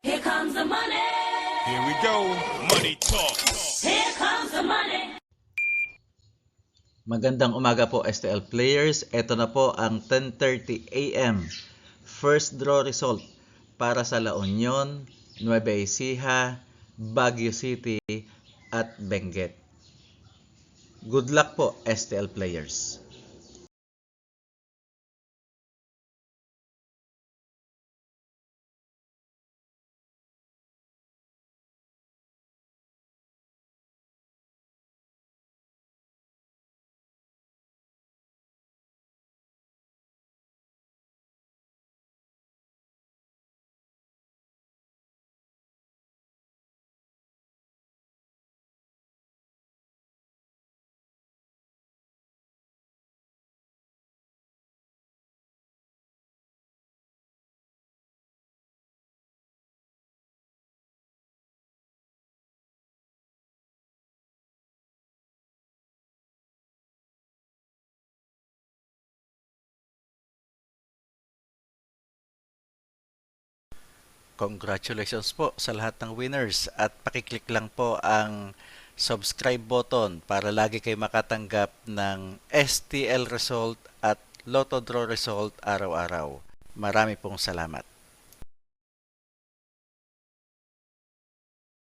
Here comes the money. Here we go. Money talk. Here comes the money. Magandang umaga po STL players. Ito na po ang 10:30 AM first draw result para sa La Union, Nueva Ecija, Baguio City at Benguet. Good luck po STL players. Congratulations po sa lahat ng winners at pakiclick lang po ang subscribe button para lagi kayo makatanggap ng STL result at Lotto Draw result araw-araw. Marami pong salamat.